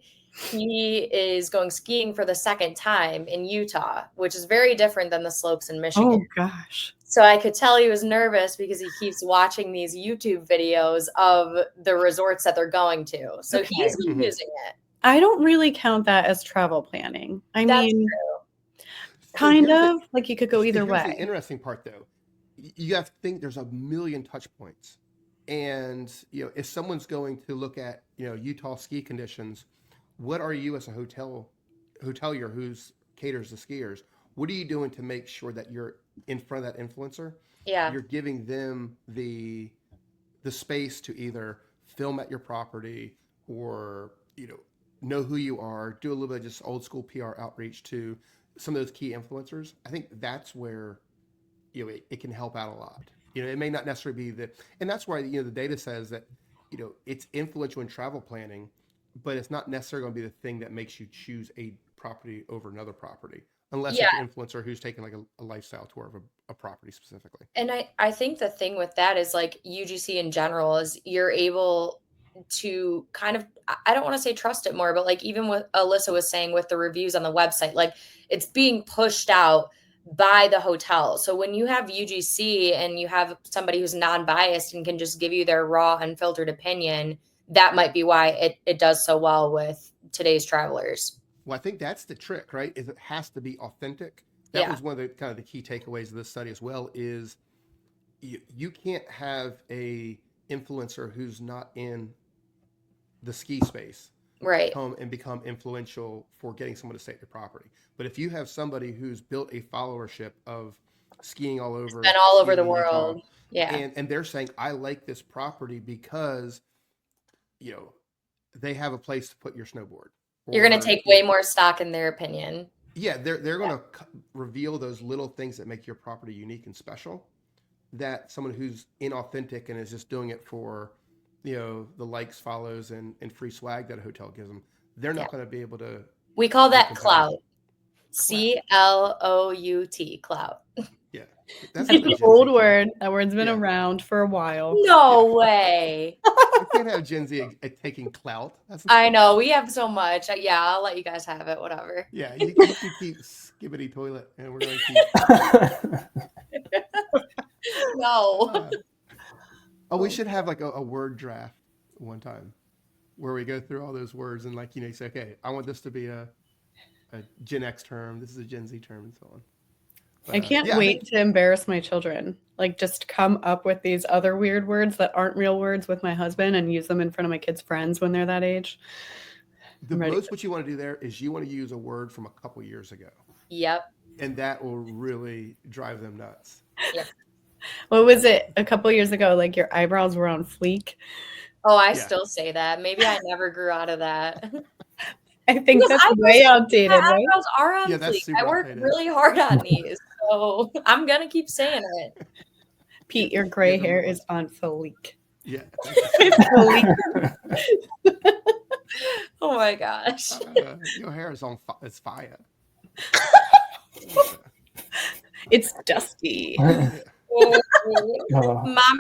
[SPEAKER 4] he is going skiing for the second time in Utah, which is very different than the slopes in Michigan.
[SPEAKER 2] Oh gosh.
[SPEAKER 4] So I could tell he was nervous because he keeps watching these YouTube videos of the resorts that they're going to. So he's been using it.
[SPEAKER 2] I don't really count that as travel planning. That's true. Kind of. Like, you could go either way.
[SPEAKER 1] The interesting part, though, you have to think there's a million touch points. And, if someone's going to look at, Utah ski conditions, what are you as a hotelier who caters to skiers? What are you doing to make sure that you're in front of that influencer?
[SPEAKER 4] Yeah.
[SPEAKER 1] You're giving them the space to either film at your property or, know who you are, do a little bit of just old school PR outreach to some of those key influencers. I think that's where, it can help out a lot. It may not necessarily be and that's why, the data says that, it's influential in travel planning, but it's not necessarily going to be the thing that makes you choose a property over another property, unless it's an influencer who's taking like a lifestyle tour of a property specifically.
[SPEAKER 4] And I think the thing with that is like UGC in general is you're able to kind of, I don't want to say trust it more, but like even what Alyssa was saying with the reviews on the website, like it's being pushed out by the hotel. So when you have UGC and you have somebody who's non-biased and can just give you their raw, unfiltered opinion, that might be why it does so well with today's travelers.
[SPEAKER 1] Well, I think that's the trick, right? Is it has to be authentic. That was one of the kind of the key takeaways of this study as well, is you can't have a influencer who's not in the ski space
[SPEAKER 4] Right.
[SPEAKER 1] come and become influential for getting someone to stay at your property. But if you have somebody who's built a followership of skiing all over,
[SPEAKER 4] Been all over the
[SPEAKER 1] skiing in Utah,
[SPEAKER 4] world. Yeah.
[SPEAKER 1] and they're saying, I like this property because, they have a place to put your snowboard.
[SPEAKER 4] You're going to take way more stock in their opinion.
[SPEAKER 1] Yeah, they're going to reveal those little things that make your property unique and special, that someone who's inauthentic and is just doing it for, the likes, follows, and free swag that a hotel gives them, they're not going to be able to.
[SPEAKER 4] We call that clout. CLOUT, clout.
[SPEAKER 1] Yeah. That's
[SPEAKER 2] an old word. That word's been around for a while.
[SPEAKER 4] No way.
[SPEAKER 1] You can't have Gen Z taking clout.
[SPEAKER 4] I know. We have so much. Yeah, I'll let you guys have it. Whatever.
[SPEAKER 1] Yeah, you can keep Skibbity Toilet, and we're going to keep.
[SPEAKER 4] No.
[SPEAKER 1] We should have like a word draft one time where we go through all those words and you say, okay, I want this to be a Gen X term. This is a Gen Z term, and so on. But,
[SPEAKER 2] I can't wait to embarrass my children. Just come up with these other weird words that aren't real words with my husband and use them in front of my kids' friends when they're that age.
[SPEAKER 1] What you want to do there is you want to use a word from a couple years ago.
[SPEAKER 4] Yep.
[SPEAKER 1] And that will really drive them nuts.
[SPEAKER 4] Yep.
[SPEAKER 2] What was it a couple years ago? Your eyebrows were on fleek.
[SPEAKER 4] Oh, I still say that. Maybe I never grew out of that.
[SPEAKER 2] I think that's way outdated.
[SPEAKER 4] My eyebrows are on fleek. I work
[SPEAKER 1] outdated.
[SPEAKER 4] really hard on these, so I'm gonna keep saying it.
[SPEAKER 2] Pete, your gray hair is on fleek.
[SPEAKER 1] Yeah.
[SPEAKER 4] Oh my gosh.
[SPEAKER 1] Your hair is it's fire.
[SPEAKER 2] It's dusty.
[SPEAKER 4] Mom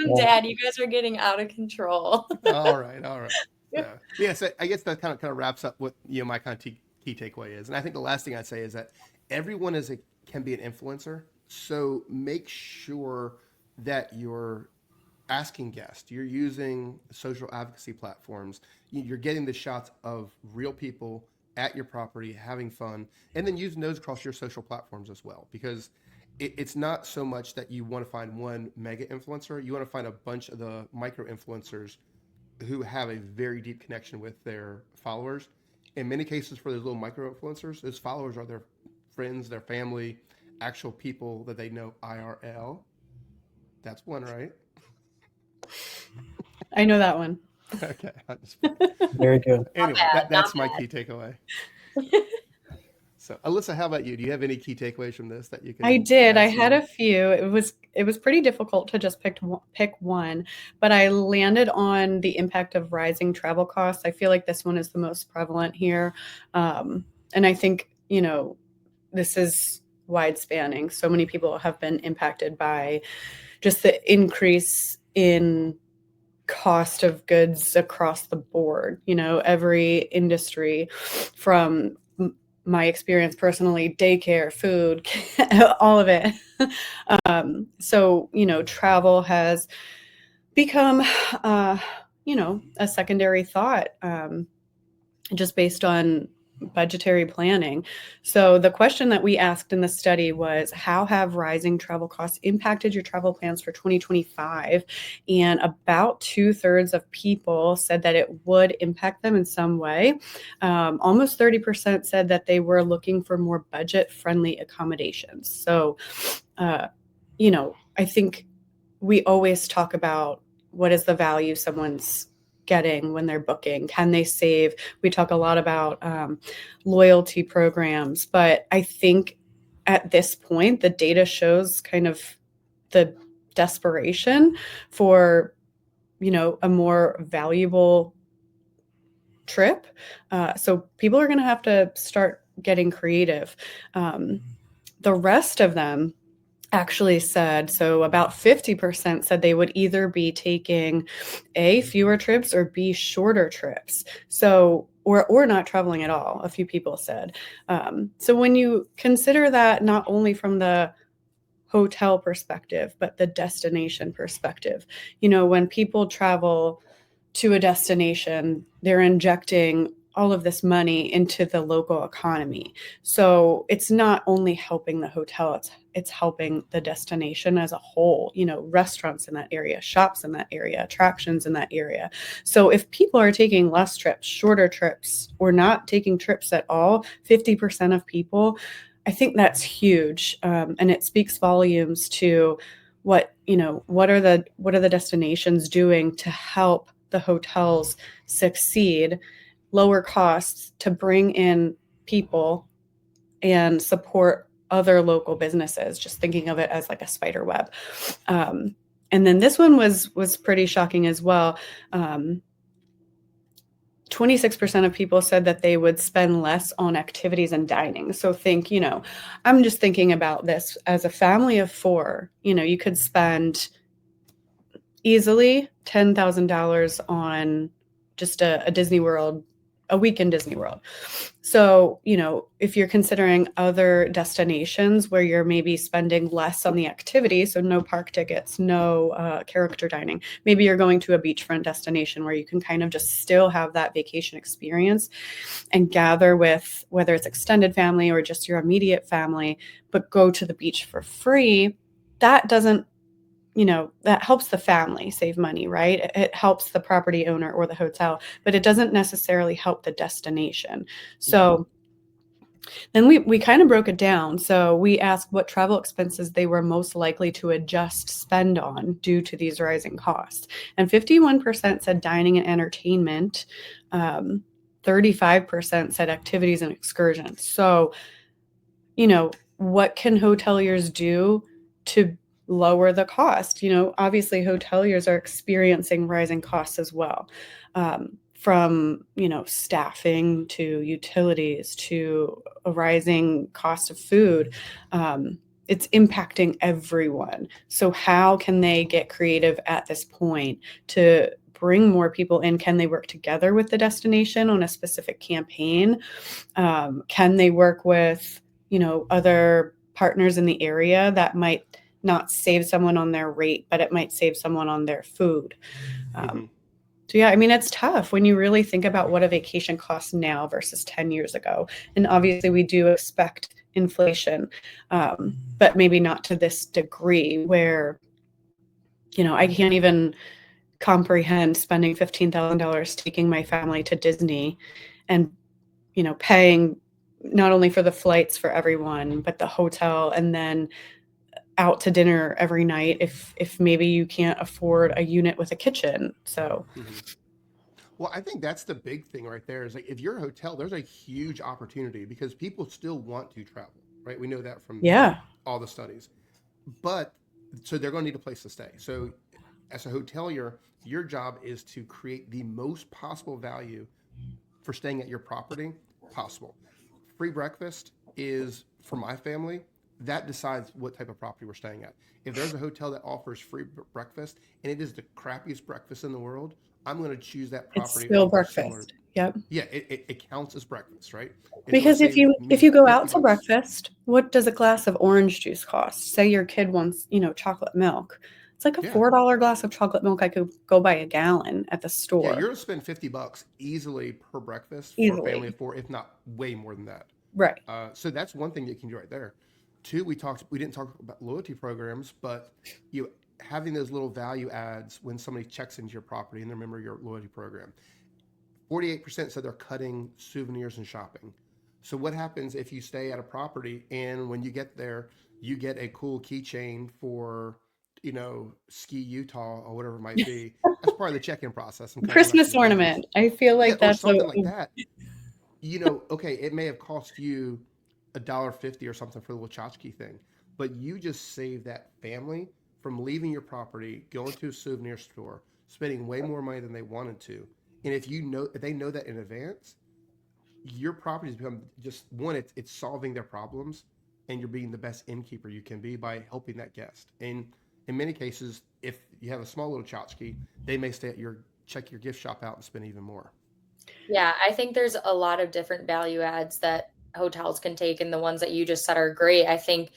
[SPEAKER 4] and Dad, you guys are getting out of control.
[SPEAKER 1] All right. Yeah. So I guess that kind of wraps up what my kind of key takeaway is. And I think the last thing I'd say is that everyone can be an influencer. So make sure that you're asking guests, you're using social advocacy platforms, you're getting the shots of real people at your property having fun, and then using those across your social platforms as well, because it's not so much that you want to find one mega influencer. You want to find a bunch of the micro influencers who have a very deep connection with their followers. In many cases, for those little micro influencers, those followers are their friends, their family, actual people that they know IRL. That's one, right?
[SPEAKER 2] I know that one.
[SPEAKER 1] Okay.
[SPEAKER 3] Very good.
[SPEAKER 1] Anyway, that's my key takeaway. So, Alyssa, how about you? Do you have any key takeaways from this that you can?
[SPEAKER 2] I did. I had a few. It was pretty difficult to just pick one, but I landed on the impact of rising travel costs. I feel like this one is the most prevalent here, and I think this is wide spanning. So many people have been impacted by just the increase in cost of goods across the board. Every industry, from my experience personally, daycare, food, all of it. So, travel has become, a secondary thought, just based on budgetary planning. So the question that we asked in the study was, how have rising travel costs impacted your travel plans for 2025? And about 2/3 of people said that it would impact them in some way. Almost 30% said that they were looking for more budget-friendly accommodations. So, I think we always talk about what is the value someone's getting when they're booking. Can they save? We talk a lot about loyalty programs, but I think at this point, the data shows kind of the desperation for, a more valuable trip. So people are going to have to start getting creative. The rest of them actually said, so about 50% said they would either be taking A, fewer trips, or B, shorter trips. So, or not traveling at all, a few people said. So when you consider that not only from the hotel perspective, but the destination perspective, when people travel to a destination, they're injecting all of this money into the local economy. So it's not only helping the hotel, it's helping the destination as a whole, restaurants in that area, shops in that area, attractions in that area. So if people are taking less trips, shorter trips, or not taking trips at all, 50% of people, I think that's huge. And it speaks volumes to what are the destinations doing to help the hotels succeed, lower costs to bring in people and support other local businesses, just thinking of it as like a spider web. And then this one was pretty shocking as well. 26% of people said that they would spend less on activities and dining. So think, I'm just thinking about this as a family of 4, you could spend easily $10,000 on just a Disney World, a week in Disney World. So, if you're considering other destinations where you're maybe spending less on the activity, so no park tickets, no character dining, maybe you're going to a beachfront destination where you can kind of just still have that vacation experience and gather with whether it's extended family or just your immediate family, but go to the beach for free. That doesn't that helps the family save money, right? It helps the property owner or the hotel, but it doesn't necessarily help the destination. So then we kind of broke it down. So we asked what travel expenses they were most likely to adjust spend on due to these rising costs. And 51% said dining and entertainment. 35% said activities and excursions. So, what can hoteliers do to lower the cost? Obviously hoteliers are experiencing rising costs as well, from, staffing to utilities to a rising cost of food. It's impacting everyone. So how can they get creative at this point to bring more people in? Can they work together with the destination on a specific campaign? Can they work with other partners in the area that might not save someone on their rate, but it might save someone on their food. So yeah, it's tough when you really think about what a vacation costs now versus 10 years ago. And obviously we do expect inflation, but maybe not to this degree where, I can't even comprehend spending $15,000 taking my family to Disney and, paying not only for the flights for everyone, but the hotel, and then out to dinner every night if maybe you can't afford a unit with a kitchen. So
[SPEAKER 1] Well, I think that's the big thing right there is like if you're a hotel, there's a huge opportunity because people still want to travel, right? We know that from all the studies. But so they're going to need a place to stay. So as a hotelier, your job is to create the most possible value for staying at your property possible. Free breakfast is for my family. That decides what type of property we're staying at. If there's a hotel that offers free breakfast and it is the crappiest breakfast in the world, I'm going to choose that property.
[SPEAKER 2] It's still breakfast. Yep.
[SPEAKER 1] Yeah, it counts as breakfast, right? And
[SPEAKER 2] because if you go out to breakfast, what does a glass of orange juice cost? Say your kid wants, chocolate milk. It's like a $4 glass of chocolate milk. I could go buy a gallon at the store.
[SPEAKER 1] Yeah, you're going to spend $50 easily per breakfast for a family of 4, if not way more than that.
[SPEAKER 2] Right.
[SPEAKER 1] So that's one thing you can do right there. 2, we didn't talk about loyalty programs, but having those little value adds when somebody checks into your property and they're a member of your loyalty program. 48% said they're cutting souvenirs and shopping. So what happens if you stay at a property and when you get there, you get a cool keychain for, Ski Utah or whatever it might be? That's part of the check-in process.
[SPEAKER 2] Christmas ornament. I feel like that's
[SPEAKER 1] something like that. Okay, it may have cost you $1.50 or something for the little tchotchke thing, but you just save that family from leaving your property, going to a souvenir store, spending way more money than they wanted to. And if they know that in advance, your properties become just one, it's solving their problems, and you're being the best innkeeper you can be by helping that guest. And in many cases, if you have a small little tchotchke, they may stay at check your gift shop out and spend even more.
[SPEAKER 4] Yeah, I think there's a lot of different value adds that hotels can take, and the ones that you just said are great. I think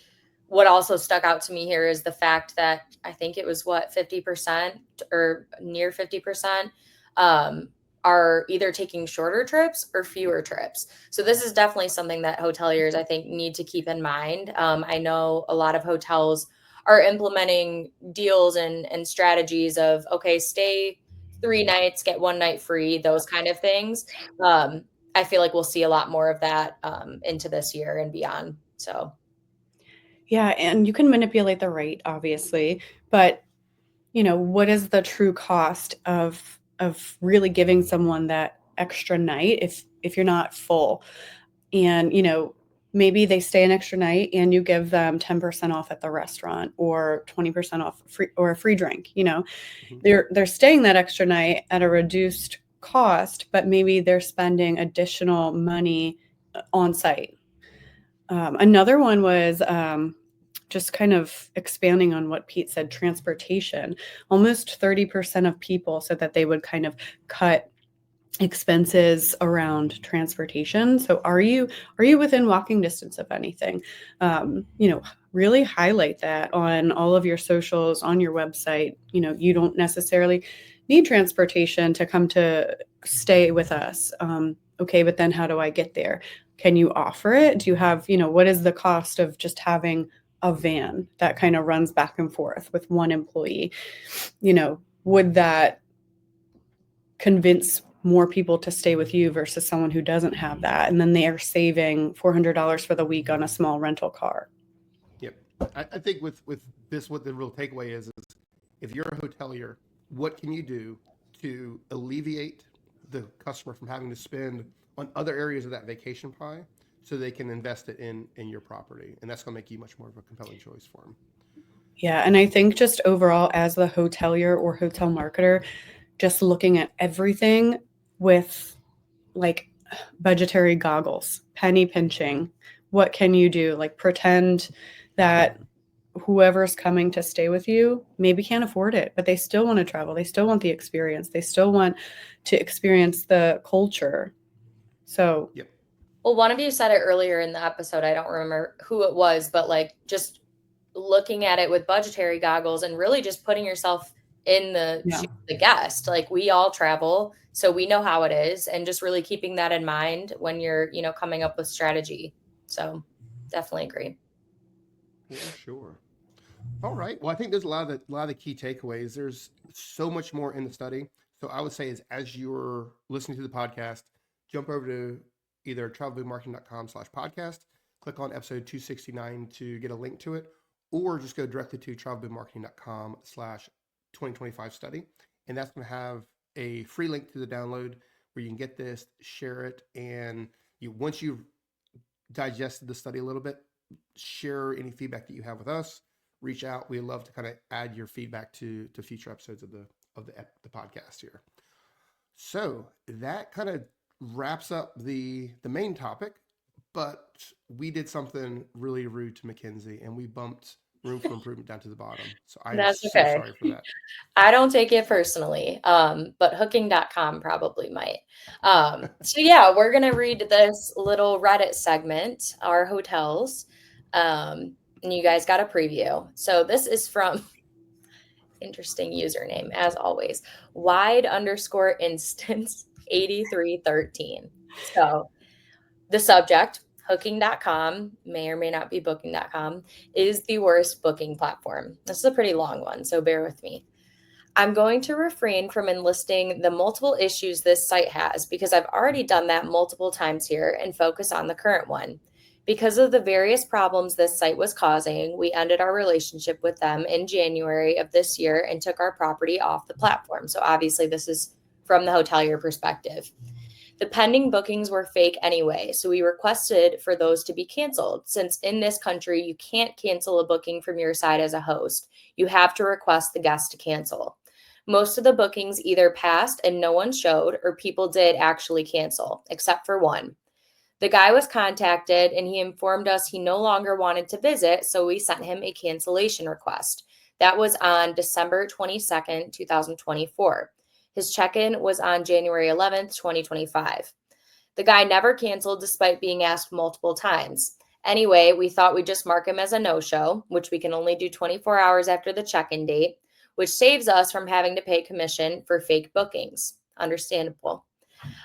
[SPEAKER 4] what also stuck out to me here is the fact that I think it was 50% or near 50% are either taking shorter trips or fewer trips. So this is definitely something that hoteliers, I think, need to keep in mind. I know a lot of hotels are implementing deals and strategies of, okay, stay 3 nights, get 1 night free, those kind of things. I feel like we'll see a lot more of that into this year and beyond. So,
[SPEAKER 2] Yeah, and you can manipulate the rate, obviously, but what is the true cost of really giving someone that extra night if you're not full? And maybe they stay an extra night and you give them 10% off at the restaurant or 20% off free or a free drink. They're staying that extra night at a reduced cost, but maybe they're spending additional money on site. Another one was just kind of expanding on what Pete said, transportation. Almost 30% of people said that they would kind of cut expenses around transportation. So are you within walking distance of anything? Really highlight that on all of your socials, on your website. You don't necessarily need transportation to come to stay with us. Okay, but then how do I get there? Can you offer it? Do you have, what is the cost of just having a van that kind of runs back and forth with one employee? Would that convince more people to stay with you versus someone who doesn't have that? And then they are saving $400 for the week on a small rental car.
[SPEAKER 1] Yep. I think with this, what the real takeaway is if you're a hotelier, what can you do to alleviate the customer from having to spend on other areas of that vacation pie so they can invest it in your property? And that's going to make you much more of a compelling choice for them.
[SPEAKER 2] Yeah. And I think just overall, as the hotelier or hotel marketer, just looking at everything with like budgetary goggles, penny pinching. What can you do? Like pretend that whoever's coming to stay with you maybe can't afford it, but they still want to travel. They still want the experience. They still want to experience the culture. So,
[SPEAKER 1] yep.
[SPEAKER 4] Well, one of you said it earlier in the episode. I don't remember who it was, but like just looking at it with budgetary goggles and really just putting yourself in the shoes of the guest. Like we all travel, so we know how it is, and just really keeping that in mind when you're, coming up with strategy. So definitely agree.
[SPEAKER 1] For sure. All right. Well, I think there's a lot of the key takeaways. There's so much more in the study. So I would say is as you're listening to the podcast, jump over to either travelboommarketing.com/podcast, click on episode 269 to get a link to it, or just go directly to travelboommarketing.com/2025 study. And that's going to have a free link to the download where you can get this, share it, and once you've digested the study a little bit, share any feedback that you have with us. Reach out. We love to kind of add your feedback to future episodes of the podcast here. So that kind of wraps up the main topic, but we did something really rude to Mackenzie and we bumped room for improvement down to the bottom. So I'm
[SPEAKER 4] That's
[SPEAKER 1] so
[SPEAKER 4] okay.
[SPEAKER 1] sorry for that.
[SPEAKER 4] I don't take it personally, but hooking.com probably might. So yeah, we're going to read this little Reddit segment, our hotels. And you guys got a preview. So this is from interesting username, as always, wide_instance 8313. So the subject, hooking.com, may or may not be booking.com, is the worst booking platform. This is a pretty long one, so bear with me. I'm going to refrain from enlisting the multiple issues this site has because I've already done that multiple times here and focus on the current one. Because of the various problems this site was causing, we ended our relationship with them in January of this year and took our property off the platform. So obviously this is from the hotelier perspective. The pending bookings were fake anyway, so we requested for those to be canceled. Since in this country, you can't cancel a booking from your side as a host. You have to request the guest to cancel. Most of the bookings either passed and no one showed, or people did actually cancel, except for one. The guy was contacted and he informed us he no longer wanted to visit, so we sent him a cancellation request. That was on December 22nd, 2024. His check-in was on January 11th, 2025. The guy never canceled despite being asked multiple times. Anyway, we thought we'd just mark him as a no-show, which we can only do 24 hours after the check-in date, which saves us from having to pay commission for fake bookings. Understandable.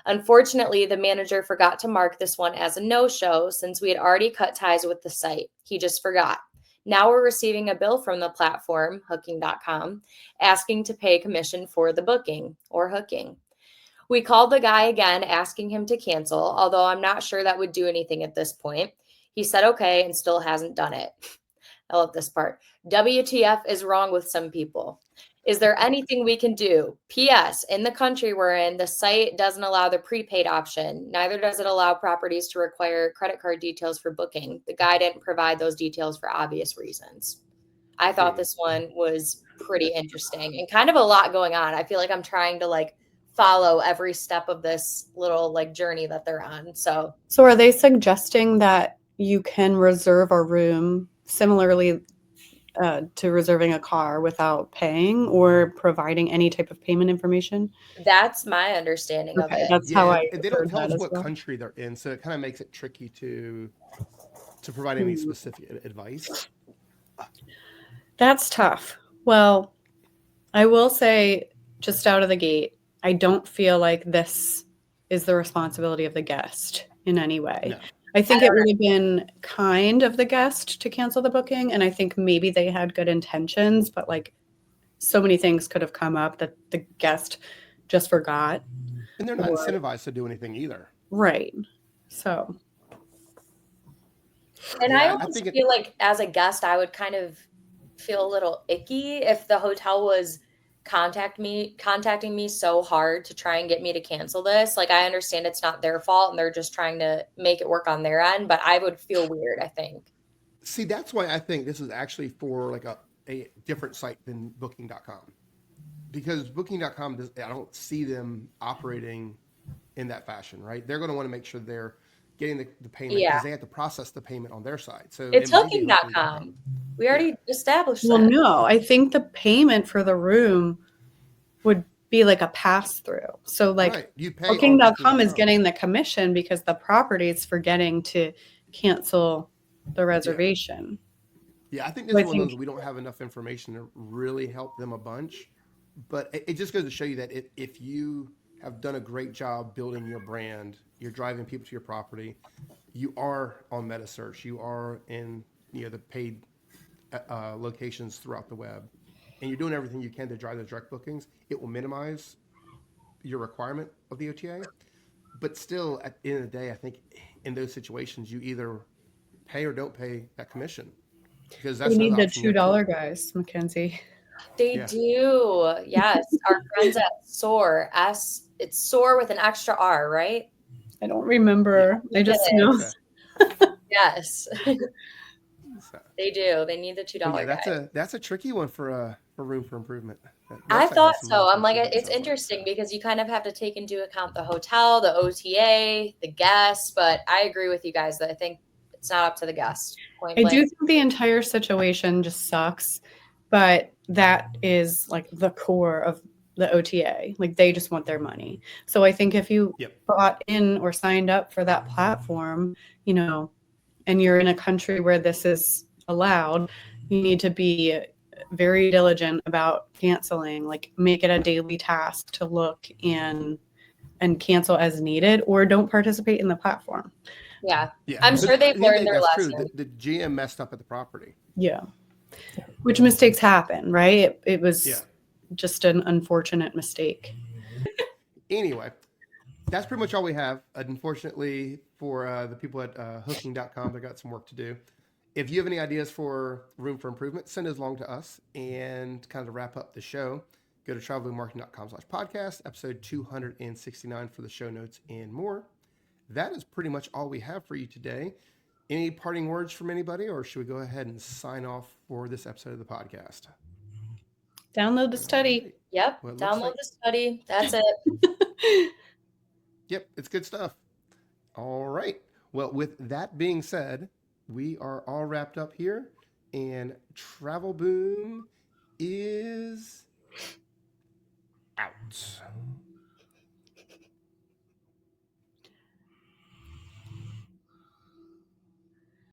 [SPEAKER 4] Unfortunately, the manager forgot to mark this one as a no-show since we had already cut ties with the site. He just forgot. Now we're receiving a bill from the platform, hooking.com, asking to pay commission for the booking or hooking. We called the guy again, asking him to cancel, although I'm not sure that would do anything at this point. He said okay and still hasn't done it. I love this part. WTF is wrong with some people. Is there anything we can do? P.S. In the country we're in, the site doesn't allow the prepaid option. Neither does it allow properties to require credit card details for booking. The guy didn't provide those details for obvious reasons. I thought this one was pretty interesting and kind of a lot going on. I feel like I'm trying to like follow every step of this little like journey that they're on. So
[SPEAKER 2] are they suggesting that you can reserve a room similarly to reserving a car without paying or providing any type of payment information?
[SPEAKER 4] that's my understanding of it.
[SPEAKER 2] That's how I
[SPEAKER 1] and they don't
[SPEAKER 2] heard
[SPEAKER 1] tell
[SPEAKER 2] that
[SPEAKER 1] us
[SPEAKER 2] as
[SPEAKER 1] what
[SPEAKER 2] well.
[SPEAKER 1] country they're in, so it kind of makes it tricky to provide any specific advice.
[SPEAKER 2] That's tough. Well, I will say just out of the gate, I don't feel like this is the responsibility of the guest in any way.
[SPEAKER 1] No.
[SPEAKER 2] I think it would have been kind of the guest to cancel the booking, and I think maybe they had good intentions, but like so many things could have come up that the guest just forgot.
[SPEAKER 1] And they're not incentivized to do anything either.
[SPEAKER 2] Right. So.
[SPEAKER 4] And
[SPEAKER 1] Yeah,
[SPEAKER 4] I
[SPEAKER 1] I
[SPEAKER 4] almost
[SPEAKER 1] think
[SPEAKER 4] feel like as a guest, I would kind of feel a little icky if the hotel was contacting me so hard to try and get me to cancel this. Like, I understand it's not their fault and they're just trying to make it work on their end, but I would feel weird, I think.
[SPEAKER 1] See, that's why I think this is actually for like a different site than booking.com. Because booking.com, I don't see them operating in that fashion, right? They're going to want to make sure they're getting the payment
[SPEAKER 4] Yeah.
[SPEAKER 1] because they have to process the payment on their side. So
[SPEAKER 4] It's
[SPEAKER 1] it may be
[SPEAKER 4] hooking.com. We already established
[SPEAKER 2] Well,
[SPEAKER 4] that.
[SPEAKER 2] no, I think the payment for the room would be like a pass through. So like
[SPEAKER 1] right. You pay
[SPEAKER 2] booking.com is getting the commission because the property is forgetting to cancel the reservation.
[SPEAKER 1] Yeah, I think this is one of those we don't have enough information to really help them a bunch. But it just goes to show you that if you have done a great job building your brand, you're driving people to your property, you are on meta search, you are in the paid locations throughout the web, and you're doing everything you can to drive those direct bookings, it will minimize your requirement of the OTA. But still, at the end of the day, I think in those situations, you either pay or don't pay that commission. Because that's
[SPEAKER 2] We need the
[SPEAKER 1] option you have
[SPEAKER 2] $2 guys, Mackenzie.
[SPEAKER 4] They do. Yes. Our friends at SOAR, it's SOAR with an extra R, right?
[SPEAKER 2] I don't remember.
[SPEAKER 4] Yeah.
[SPEAKER 2] I just
[SPEAKER 4] Yeah.
[SPEAKER 2] know.
[SPEAKER 4] Yes.
[SPEAKER 1] So,
[SPEAKER 4] They do. They need the $2 guy.
[SPEAKER 1] that's a tricky one for room for improvement. That
[SPEAKER 4] I
[SPEAKER 1] website
[SPEAKER 4] thought
[SPEAKER 1] has some
[SPEAKER 4] so.
[SPEAKER 1] room for
[SPEAKER 4] I'm like,
[SPEAKER 1] improvement, it
[SPEAKER 4] it's
[SPEAKER 1] sounds like.
[SPEAKER 4] interesting because you kind of have to take into account the hotel, the OTA, the guests. But I agree with you guys that I think it's not up to the guest. Point
[SPEAKER 2] I
[SPEAKER 4] blank.
[SPEAKER 2] do think the entire situation just sucks, but that is like the core of the OTA. Like they just want their money. So I think if you bought in or signed up for that platform, and you're in a country where this is allowed, you need to be very diligent about canceling, like make it a daily task to look and cancel as needed, or don't participate in the platform.
[SPEAKER 4] Yeah. I'm sure they've learned their lesson.
[SPEAKER 1] True. The GM messed up at the property.
[SPEAKER 2] Yeah. Which mistakes happen, right? It was just an unfortunate mistake.
[SPEAKER 1] Anyway, that's pretty much all we have. Unfortunately, for the people at hooking.com, they got some work to do. If you have any ideas for room for improvement, send those along to us. And kind of to wrap up the show, go to travelboommarketing.com/podcast, episode 269 for the show notes and more. That is pretty much all we have for you today. Any parting words from anybody, or should we go ahead and sign off for this episode of the podcast?
[SPEAKER 2] Download the study.
[SPEAKER 1] Right.
[SPEAKER 4] Yep.
[SPEAKER 1] Well,
[SPEAKER 4] download the study. That's it.
[SPEAKER 1] Yep. It's good stuff. All right. Well, with that being said, we are all wrapped up here, and TravelBoom is out.